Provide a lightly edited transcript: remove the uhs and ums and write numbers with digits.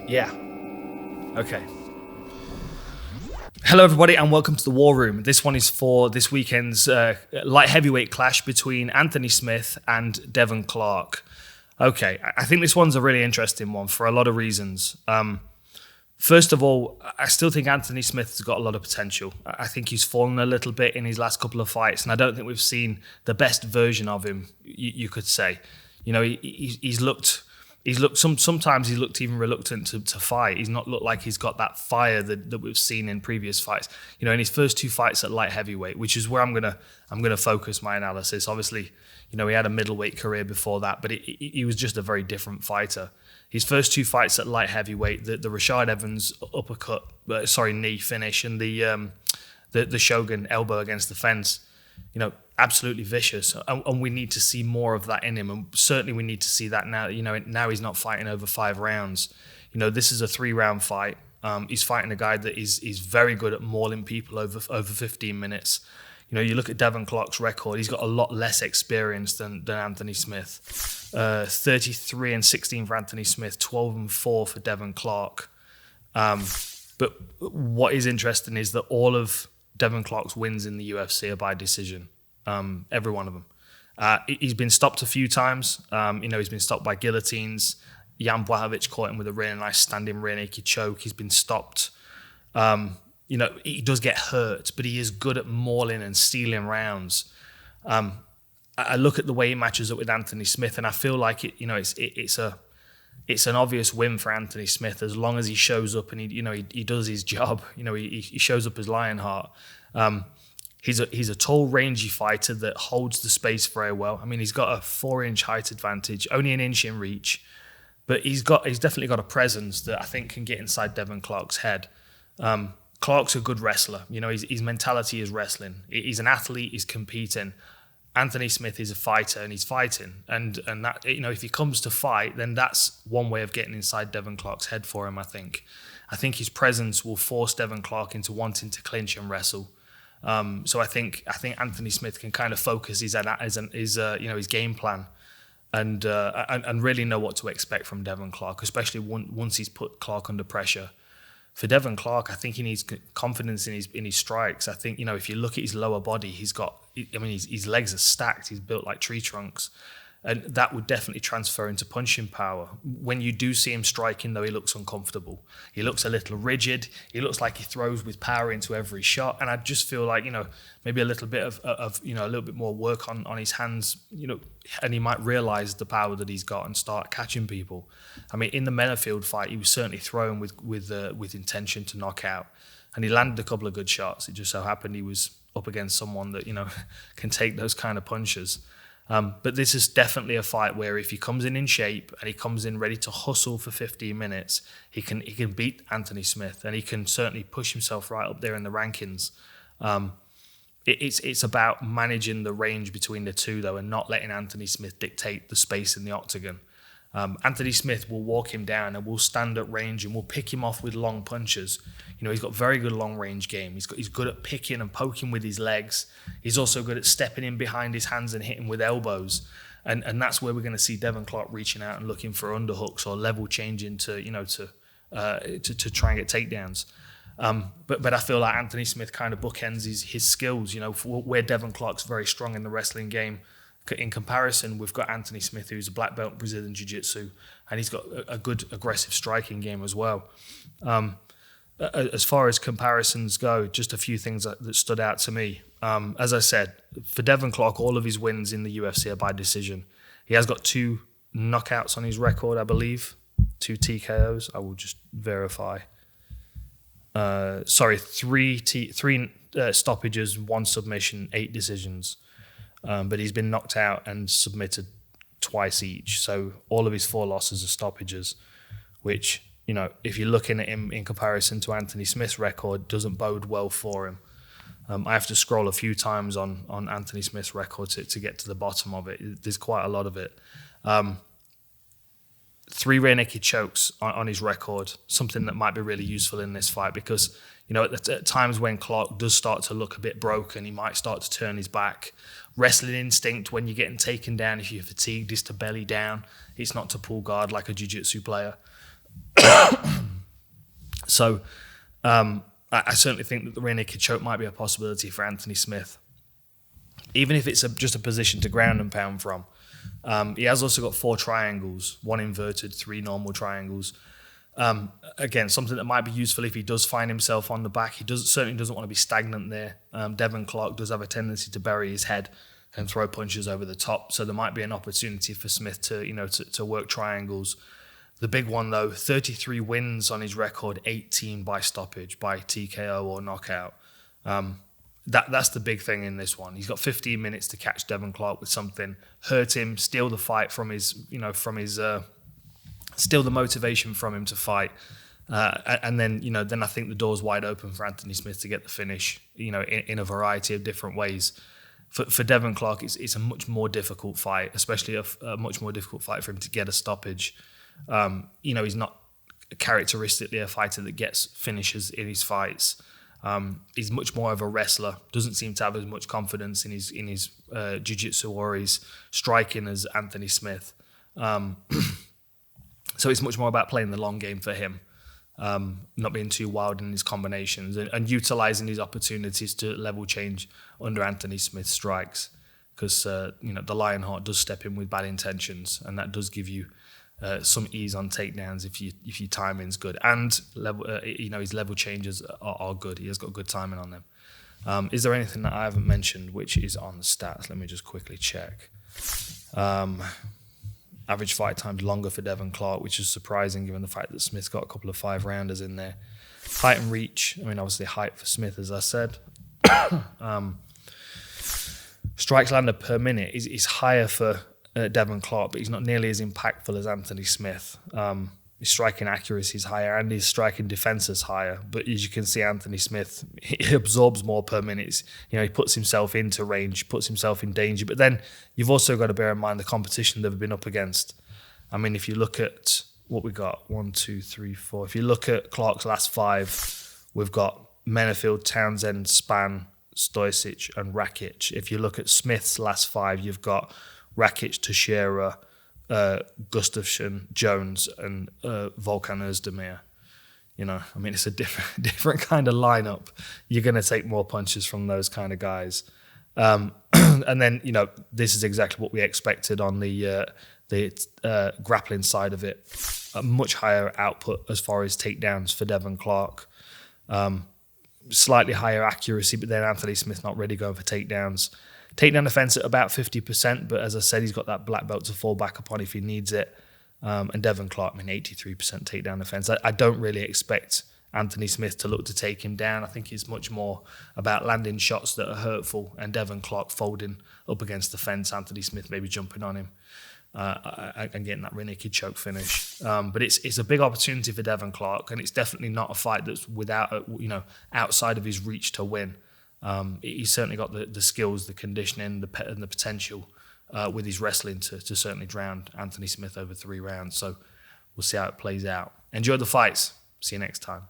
Yeah. Okay. Hello, everybody, and welcome to the War Room. This one is for this weekend's light heavyweight clash between Anthony Smith and Devin Clark. Okay, I think this one's a really interesting one for a lot of reasons. First of all, I still think Anthony Smith has got a lot of potential. I think he's fallen a little bit in his last couple of fights, and I don't think we've seen the best version of him, you could say. You know, he's looked sometimes he looked even reluctant to fight. He's not looked like he's got that fire that we've seen in previous fights. You know, in his first two fights at light heavyweight, which is where I'm gonna focus my analysis. Obviously, you know, he had a middleweight career before that, but he was just a very different fighter. His first two fights at light heavyweight, the Rashad Evans knee finish, and the Shogun elbow against the fence, you know, absolutely vicious, and we need to see more of that in him, and certainly we need to see that now. You know, now he's not fighting over 5 rounds. You know, this is a 3-round fight. He's fighting a guy that is very good at mauling people over 15 minutes. You know, you look at Devin Clark's record; he's got a lot less experience than Anthony Smith. 33-16 for Anthony Smith, 12-4 for Devin Clark. But what is interesting is that all of Devin Clark's wins in the UFC are by decision. Every one of them. He's been stopped a few times. You know, he's been stopped by guillotines. Jan Blachowicz caught him with a really nice standing rear naked choke. He's been stopped. You know, he does get hurt, but he is good at mauling and stealing rounds. I look at the way he matches up with Anthony Smith, and I feel like it's an obvious win for Anthony Smith as long as he shows up and he does his job. You know, he shows up as Lionheart. He's a tall, rangy fighter that holds the space very well. I mean, he's got a 4-inch height advantage, only an inch in reach, but he's definitely got a presence that I think can get inside Devin Clark's head. Clark's a good wrestler. You know, his mentality is wrestling. He's an athlete. He's competing. Anthony Smith is a fighter, and he's fighting. And that, you know, if he comes to fight, then that's one way of getting inside Devin Clark's head for him. I think his presence will force Devin Clark into wanting to clinch and wrestle. So I think Anthony Smith can kind of focus his game plan and really know what to expect from Devin Clark, especially once he's put Clark under pressure. For Devin Clark, I think he needs confidence in his strikes. I think, you know, if you look at his lower body, his legs are stacked. He's built like tree trunks. And that would definitely transfer into punching power. When you do see him striking, though, he looks uncomfortable. He looks a little rigid. He looks like he throws with power into every shot. And I just feel like, you know, maybe a little bit of you know, a little bit more work on his hands, you know, and he might realize the power that he's got and start catching people. I mean, in the Mennefield fight, he was certainly throwing with intention to knock out. And he landed a couple of good shots. It just so happened he was up against someone that, you know, can take those kind of punches. But this is definitely a fight where if he comes in shape and he comes in ready to hustle for 15 minutes, he can beat Anthony Smith, and he can certainly push himself right up there in the rankings. It's about managing the range between the two, though, and not letting Anthony Smith dictate the space in the octagon. Anthony Smith will walk him down and will stand at range and will pick him off with long punches. You know, he's got very good long range game. He's good at picking and poking with his legs. He's also good at stepping in behind his hands and hitting with elbows. And that's where we're going to see Devin Clark reaching out and looking for underhooks or level changing to try and get takedowns. But I feel like Anthony Smith kind of bookends his skills. You know, where Devin Clark's very strong in the wrestling game. In comparison, we've got Anthony Smith, who's a black belt in Brazilian Jiu-Jitsu, and he's got a good aggressive striking game as well. As far as comparisons go, just a few things that stood out to me. As I said, for Devin Clark, all of his wins in the UFC are by decision. He has got 2 knockouts on his record, I believe, 2 TKOs. I will just verify. 3 stoppages, 1 submission, 8 decisions. But he's been knocked out and submitted twice each. So all of his 4 losses are stoppages, which, you know, if you're looking at him in comparison to Anthony Smith's record, doesn't bode well for him. I have to scroll a few times on Anthony Smith's record to get to the bottom of it. There's quite a lot of it. 3 rear naked chokes on his record, something that might be really useful in this fight because, you know, at times when Clark does start to look a bit broken, he might start to turn his back. Wrestling instinct when you're getting taken down, if you're fatigued, is to belly down. It's not to pull guard like a jiu-jitsu player. So I certainly think that the rear naked choke might be a possibility for Anthony Smith, even if it's just a position to ground and pound from. He has also got 4 triangles, 1 inverted, 3 normal triangles. Again, something that might be useful if he does find himself on the back. He certainly doesn't want to be stagnant there. Devin Clark does have a tendency to bury his head and throw punches over the top, so there might be an opportunity for Smith to work triangles. The big one though, 33 wins on his record, 18 by stoppage, by TKO or knockout. That's the big thing in this one. He's got 15 minutes to catch Devin Clark with something, hurt him, steal the fight from his, steal the motivation from him to fight, and then I think the door's wide open for Anthony Smith to get the finish, in a variety of different ways. For Devin Clark, it's a much more difficult fight, especially a much more difficult fight for him to get a stoppage. He's not characteristically a fighter that gets finishes in his fights. He's much more of a wrestler. Doesn't seem to have as much confidence in his jiu-jitsu or his striking as Anthony Smith. So it's much more about playing the long game for him, not being too wild in his combinations and utilising his opportunities to level change under Anthony Smith's strikes. Because the Lionheart does step in with bad intentions, and that does give you some ease on takedowns if your timing's good, and his level changes are good. He has got good timing on them. Is there anything that I haven't mentioned which is on the stats? Let me just quickly check. Average fight time's longer for Devin Clark, which is surprising given the fact that Smith's got a couple of 5-rounders in there. Height and reach. Obviously height for Smith, as I said. Strikes landed per minute is higher for Devin Clark, but he's not nearly as impactful as Anthony Smith. His striking accuracy is higher and his striking defense is higher. But as you can see, Anthony Smith, he absorbs more per minute. He puts himself into range, puts himself in danger. But then you've also got to bear in mind the competition they've been up against. If you look at what we got, 1, 2, 3, 4. If you look at Clark's last 5, we've got Menafield, Townsend, Spann, Stoicic, and Rakic. If you look at Smith's last 5, you've got Rakic, Teixeira, Gustafsson, Jones, and Volkan Özdemir. It's a different kind of lineup. You're going to take more punches from those kind of guys. And then, this is exactly what we expected on the grappling side of it. A much higher output as far as takedowns for Devin Clark. Slightly higher accuracy, but then Anthony Smith not really going for takedowns. Takedown defense at about 50%, but as I said, he's got that black belt to fall back upon if he needs it. And Devin Clark, 83% takedown defense. I don't really expect Anthony Smith to look to take him down. I think it's much more about landing shots that are hurtful and Devin Clark folding up against the fence, Anthony Smith maybe jumping on him and getting that rear naked choke finish. But it's a big opportunity for Devin Clark, and it's definitely not a fight that's without outside of his reach to win. He's certainly got the skills, the conditioning, and the potential with his wrestling to certainly drown Anthony Smith over 3 rounds. So we'll see how it plays out. Enjoy the fights. See you next time.